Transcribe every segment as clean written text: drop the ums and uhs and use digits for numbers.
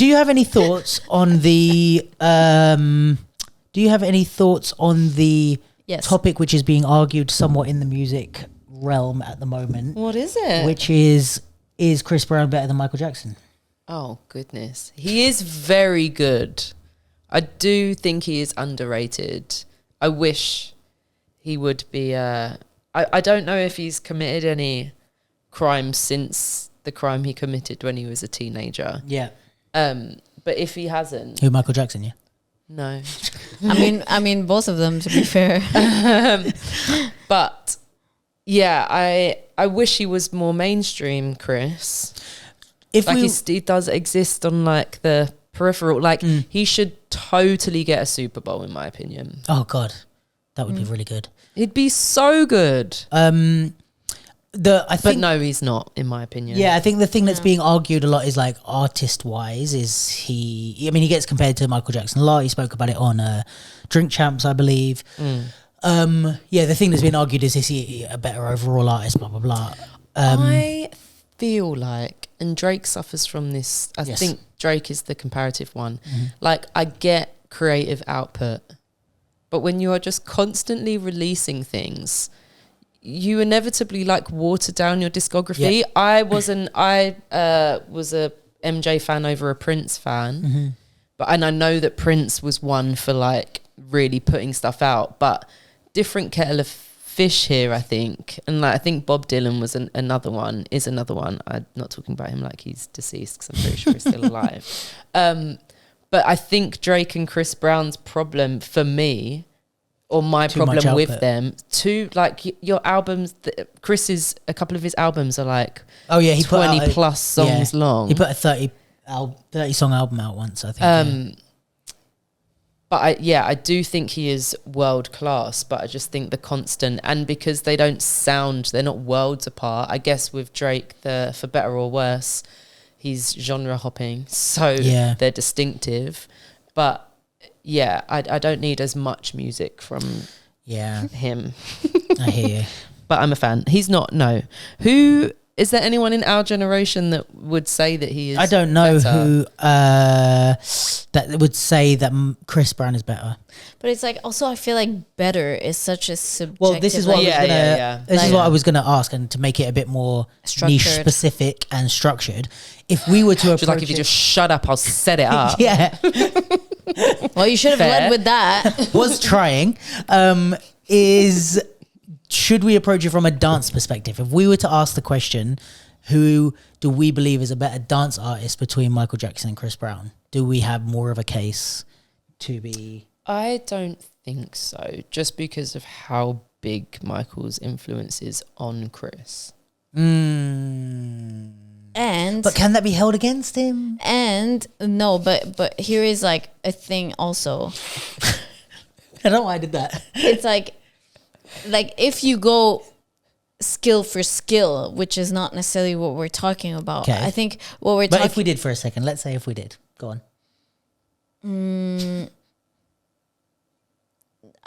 Do you have any thoughts on the? Do you have any thoughts on the topic which is being argued somewhat in the music realm at the moment? What is it? Which is Chris Brown better than Michael Jackson? Oh goodness, he is very good. I do think he is underrated. I wish he would be. I don't know if he's committed any crime since the crime he committed when he was a teenager. Yeah. But if he hasn't, Who, Michael Jackson? Yeah. No. I mean, both of them, to be fair. But yeah, I wish he was more mainstream, Chris. If like he does exist on like the peripheral. Like he should totally get a Super Bowl, in my opinion. Oh God, that would be really good. He'd be so good. But no, he's not, in my opinion. Yeah, I think the thing that's being argued a lot is like artist-wise, is he? I mean, he gets compared to Michael Jackson a lot. He spoke about it on Drink Champs, I believe. Yeah, the thing that's been argued is he a better overall artist? Blah blah blah. I feel like, and Drake suffers from this. I think Drake is the comparative one. Like, I get creative output, but when you are just constantly releasing things, you inevitably like water down your discography. Yeah. I was a MJ fan over a Prince fan, and I know that Prince was one for like really putting stuff out, but different kettle of fish here, I think. And like, I think Bob Dylan was another one. I'm not talking about him like he's deceased, because I'm pretty sure he's still alive. But I think Drake and Chris Brown's problem for me, or my problem with them, like your albums, Chris's, a couple of his albums are like he 20 plus songs long. He put a 30 song album out once, I think. But I do think he is world class, but I just think the constant, and because they don't sound, they're not worlds apart. I guess with Drake, for better or worse, he's genre hopping, so they're distinctive. But yeah, I don't need as much music from him. I hear you. But I'm a fan. He's not, no. Who, is there anyone in our generation that would say that he is I don't know better? who that would say that Chris Brown is better. But it's like, also I feel like better is such a subjective. Well, this is what This is what I was gonna ask, and to make it a bit more niche specific and structured. If we were to approach like, if you just shut up, I'll set it up. Yeah. Well, you should have led with that. Was trying. Should we approach it from a dance perspective? If we were to ask the question, who do we believe is a better dance artist between Michael Jackson and Chris Brown? Do we have more of a case to be? I don't think so, just because of how big Michael's influence is on Chris. But can that be held against him? And no, but here is like a thing also. I don't know why I did that. It's like if you go skill for skill, which is not necessarily what we're talking about. Okay. I think what we're talking. But if we did for a second, let's say if we did, go on.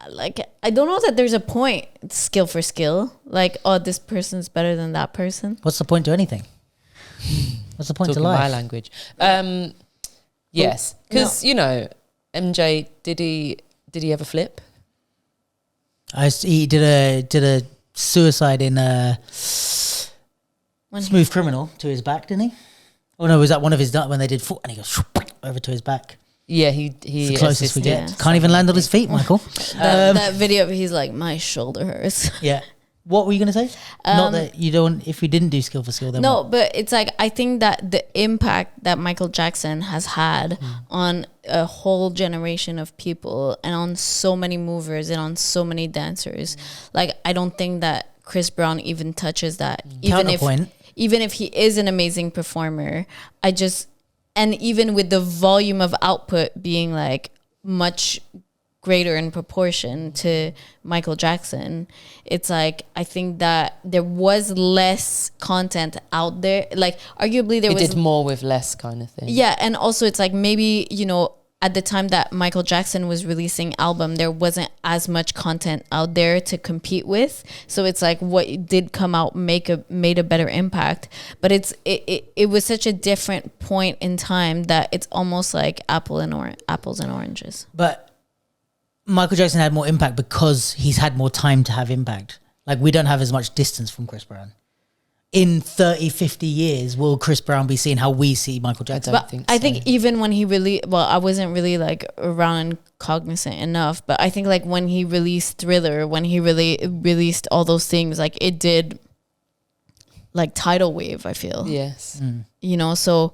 Like, I don't know that there's a point skill for skill. Like, oh, this person's better than that person. What's the point to anything? What's the point Talking to life? my language. Yes, because you know, MJ, did he ever flip? He did a suicide in Smooth Criminal to his back, didn't he? Oh no, was that one of his when they did foot and he goes over to his back? Yeah, he it's the closest we get. Yeah. Can't even land on his feet, Michael. That video, he's like, my shoulder hurts. Yeah. What were you going to say? Not that you don't, if we didn't do skill for skill, then no, what? but it's like, I think that the impact that Michael Jackson has had on a whole generation of people and on so many movers and on so many dancers, like, I don't think that Chris Brown even touches that. Even if he is an amazing performer, and even with the volume of output being like much greater in proportion to Michael Jackson, it's like, I think that there was less content out there. Like, arguably there was... He did more with less kind of thing. Yeah, and also it's like, maybe, you know, at the time that Michael Jackson was releasing album, there wasn't as much content out there to compete with. So it's like what did come out made a better impact. But it was such a different point in time that it's almost like apples and oranges. But Michael Jackson had more impact because he's had more time to have impact. Like, we don't have as much distance from Chris Brown. In 30, 50 years, will Chris Brown be seeing how we see Michael Jackson? I think even when he I wasn't really like around and cognizant enough, but I think like when he released Thriller, when he really released all those things, like it did like tidal wave, I feel. Yes. You know, so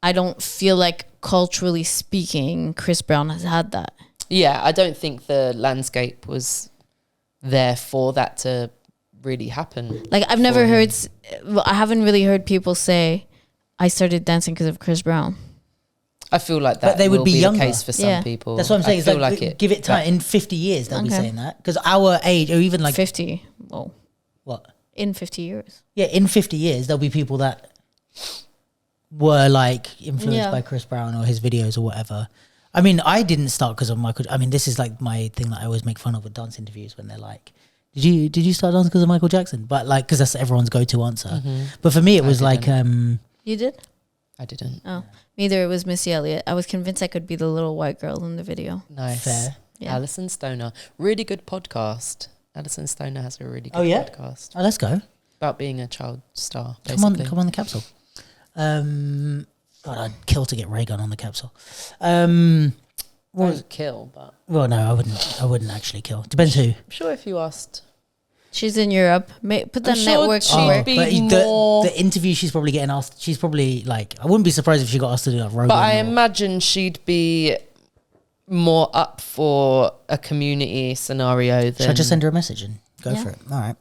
I don't feel like culturally speaking, Chris Brown has had that. Yeah, I don't think the landscape was there for that to really happen. Like I've never heard, I haven't really heard people say, I started dancing because of Chris Brown. I feel like that But they would will be be younger. the case for some people. That's what I'm saying. I It's feel like, it, give it time. that- In 50 years, they'll be Okay. saying that. Because our age, or even like... 50. Whoa. What? In 50 years. Yeah, in 50 years, there'll be people that were like influenced Yeah. by Chris Brown or his videos or whatever. I mean, I didn't start because of Michael. I mean, this is like my thing that I always make fun of with dance interviews when they're like, "Did you start dancing because of Michael Jackson?" But like, because that's everyone's go-to answer. But for me, it was like, You did? I didn't. Oh, me either. It was Missy Elliott. I was convinced I could be the little white girl in the video. Nice. fair. Yeah. Alison Stoner. Really good podcast. Alison Stoner has a really good Oh, yeah? podcast Oh, let's go. about being a child star, basically. Come on, the capsule. God, I'd kill to get Raygun on the capsule. Won't kill, but Well, no, I wouldn't actually kill. Depends who. I'm sure if you asked. She's in Europe. Put that I'm sure network she'd to work. be but more- the interview she's probably getting asked. She's probably like, I wouldn't be surprised if she got asked to do like Rogan. But I or- imagine she'd be more up for a community scenario than... Should I just send her a message and go Yeah. for it? All right.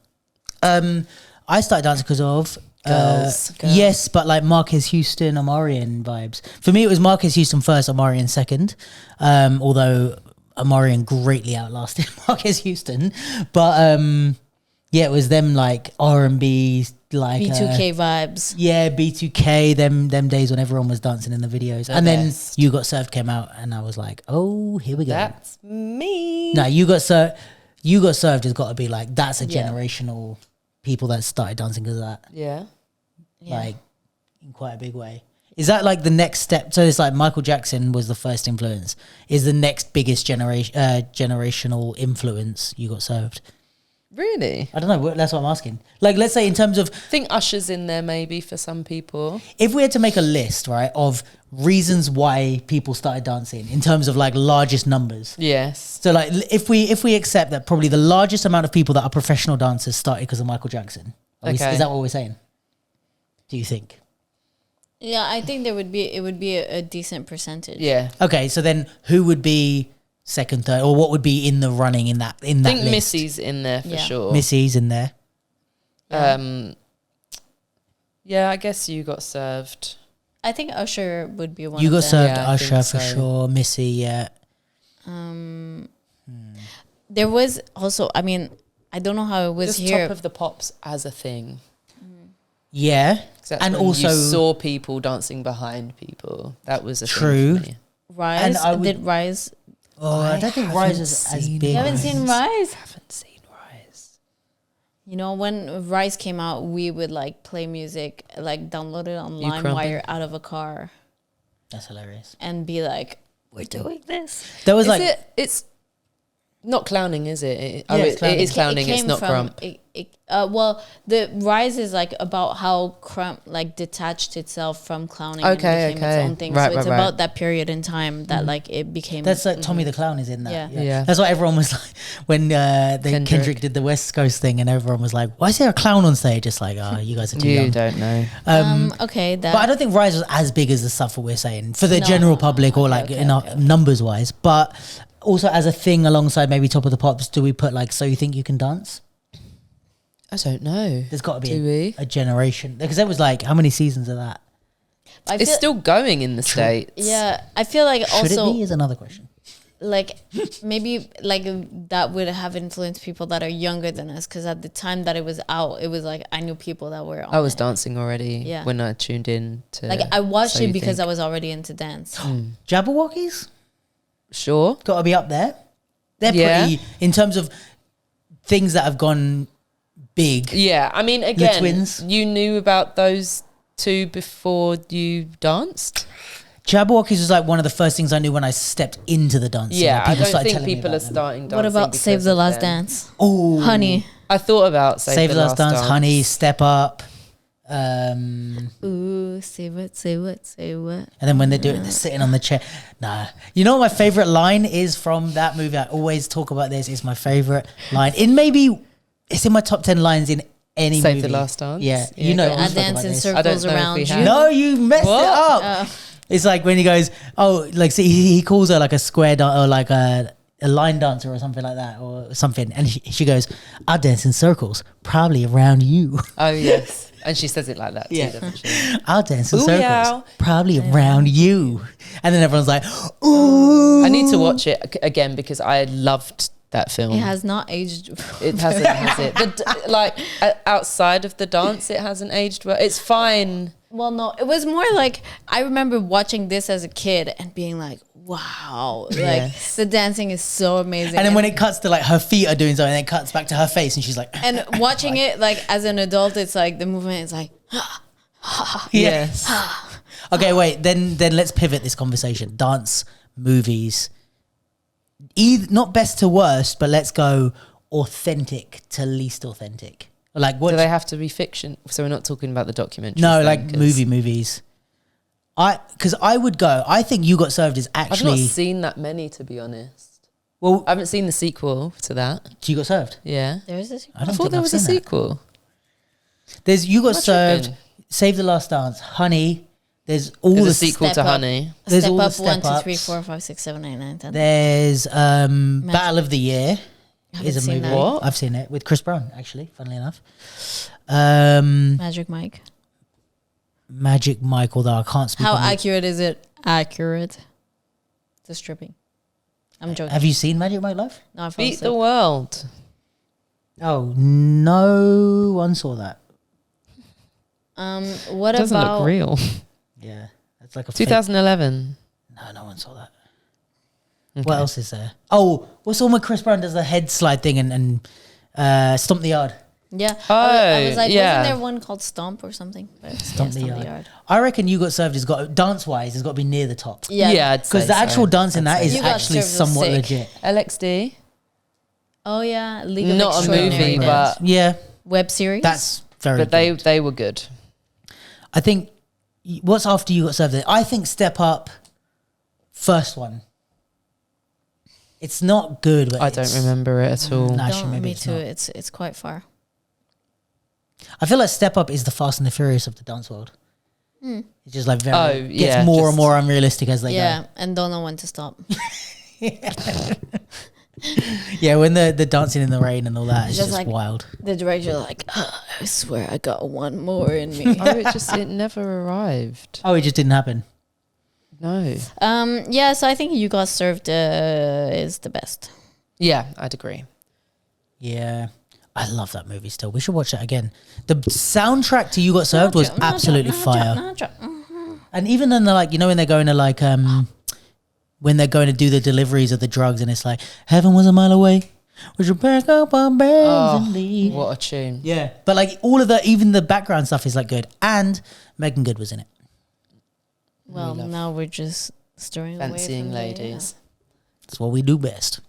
I started dancing because of Girls. yes, but like Marquez Houston, Omarion vibes. For me, it was Marquez Houston first, Omarion second. Although Omarion greatly outlasted Marquez Houston, but yeah, it was them like R&B, like B2K vibes. yeah, B2K, them days when everyone was dancing in the videos. The and best. then You Got Served came out, and I was like, oh, here we go. That's me. No, You Got Served has got to be like, that's a Yeah. generational people that started dancing because of that, Yeah. like in quite a big way. Is that like the next step? So it's like Michael Jackson was the first influence. Is the next biggest generational influence You Got Served? Really? I don't know. That's what I'm asking. Like, let's say in terms of, I think Usher's in there maybe for some people. if we had to make a list, right, of reasons why people started dancing in terms of like largest numbers. Yes. So like if we accept that probably the largest amount of people that are professional dancers started because of Michael Jackson. Okay. Is that what we're saying? Do you think? Yeah, I think it would be a decent percentage. Yeah. Okay, so then who would be second, third, or what would be in the running in that I think list? Missy's in there for Yeah. sure. Missy's in there. Yeah, I guess You Got Served. I think Usher would be one You of Got them. Served, Yeah, I Usher think for so. sure. Missy, yeah. There was also, I mean, I don't know how it was Just here. Top of the Pops as a thing. Yeah. 'Cause that's And when also you saw people dancing behind people. That was a True. thing for me. Rise, and I would- did Rise? Oh, I don't think Rise haven't is as seen big. You haven't seen Rise? Haven't seen Rise. You know, when Rise came out, we would like play music, like download it on You crumping? LimeWire out of a car That's hilarious. and be like, we're doing this. There was Is like it? It's not clowning, is it? Yeah, it's clowning. It is clowning. It It's came not from- crump. well, the Rise is like about how Crump like detached itself from clowning Okay, and became okay. its own thing. Right, so it's right, about right. that period in time that like it became. that's like Tommy the Clown is in that. Yeah. Yeah. That's what everyone was like when Kendrick did the West Coast thing, and everyone was like, "Why is there a clown on stage?" Just like, oh, you guys are too You young. don't know. okay, that. But I don't think Rise was as big as the stuff that we're saying for the No. general public or like Okay, in our numbers wise. But also as a thing alongside maybe Top of the Pops, do we put like So You Think You Can Dance? I don't know. There's got to Do we? be a generation because there was like how many seasons of that? I It's feel- still going in the States. yeah. I feel like Should also it be? Is another question. like maybe like that would have influenced people that are younger than us because at the time that it was out, it was like I knew people that were. On I was it. dancing already Yeah. when I tuned in to. Like I watched So it You because Think. I was already into dance. Jabberwockies? Sure. Got to be up there. They're Yeah. pretty in terms of things that have gone big. Yeah, I mean, again, twins. you knew about those two before you danced. Jabberwockies was like one of the first things I knew when I stepped into the dance. Yeah, I don't think telling me people about are them. starting dancing. What about because Save the of Last them. Dance? Oh, Honey. I thought about Save the Last Dance, Honey, Step Up. Ooh, say what, say what, say what. And then when they do it, they're sitting on the chair. Nah. You know what my favorite line is from that movie? I always talk about this. It's my favorite line. It's in my top 10 lines in any Save movie. the Last Dance? Yeah. Yeah, You know. go on. we I spoke dance about in this. I don't circles know if around we you. have. No, you messed What? it up. It's like when he goes, oh, like see, he calls her like a square or like a line dancer or something like that or something. And she goes, I dance in circles, probably around you. Oh, yes. And she says it like that too, Yeah. doesn't she? I'll dance in Ooh, circles, yeah. probably around you. And then everyone's like, ooh. I need to watch it again because I loved that film. It has not aged. It hasn't, has it? Outside of the dance, it hasn't aged well. It's fine. Well, no, it was more like I remember watching this as a kid and being like, wow, like Yes. the dancing is so amazing. And then when it cuts to like her feet are doing something, and it cuts back to her face, and she's like, and watching it like as an adult, it's like the movement is like, Yes. Okay, wait. Then let's pivot this conversation. Dance movies, not best to worst, but let's go authentic to least authentic. Like what? Do they have to be fiction? So we're not talking about the documentary. No, like movies. Because I would go. I think You Got Served is I've actually. not seen that many, to be honest. Well, I haven't seen the sequel to that. You Got Served. Yeah. there's this. I I don't thought think there I've was a seen that. sequel. There's You Got Am I Served, tripping? Save the Last Dance, Honey. There's all There's the a sequel Step to Up. Honey. There's Step all the up 1, 2, step 3, ups. 4, 5, 6, 7, 8, 9, 10. There's Battle of the Year haven't is a seen movie. that. What? I've seen it with Chris Brown, actually, funnily enough. Magic Mike. Magic Mike, although I can't speak. How on it. accurate is it? Accurate. The stripping. I'm joking. Have you seen Magic Mike live? No, I fell Beat the asleep. World. Oh, no one saw that. What Doesn't about look real. Yeah, it's like a 2011. No one saw that. Okay. What else is there? Oh, what's the one where Chris Brown does the head slide thing and Stomp the Yard? Yeah. Oh, I was like, yeah. wasn't there one called Stomp or something? But Stomp the Yard. I reckon You Got Served has got dance wise has got to be near the top Yeah. Yeah, I'd say because the actual so. dance in that is You Got actually Served was somewhat sick. legit. LXD. Oh yeah, League of Not a Extraordinary movie, Dance. but Yeah, Web series. that's very. but good. they were good. I think what's after You Got Served? I think Step Up, first one. It's not good. But I don't remember it at all. Nah, actually, Don't maybe me it's too. not. It's quite far. I feel like Step Up is the Fast and the Furious of the dance world. It's just like very Oh, gets yeah, more just- and more unrealistic as they Yeah, and don't know when to stop. go. Yeah, when the dancing in the rain and all that is Just just like- wild. The director like, I swear I got one more in me. Oh, it never arrived. Oh, it just didn't happen. No. Yeah, so I think You Got Served is the best. Yeah, I'd agree. Yeah. I love that movie still. We should watch that again. The soundtrack to You Got Served was absolutely fire. And even then they're like, you know, when they're going to like when they're going to do the deliveries of the drugs and it's like, heaven was a mile away. We should pack up our bags and leave. What a tune. Yeah. But like all of the even the background stuff is like good. And Megan Good was in it. Well, now we're just stirring away Fancying from ladies. That's what we do best.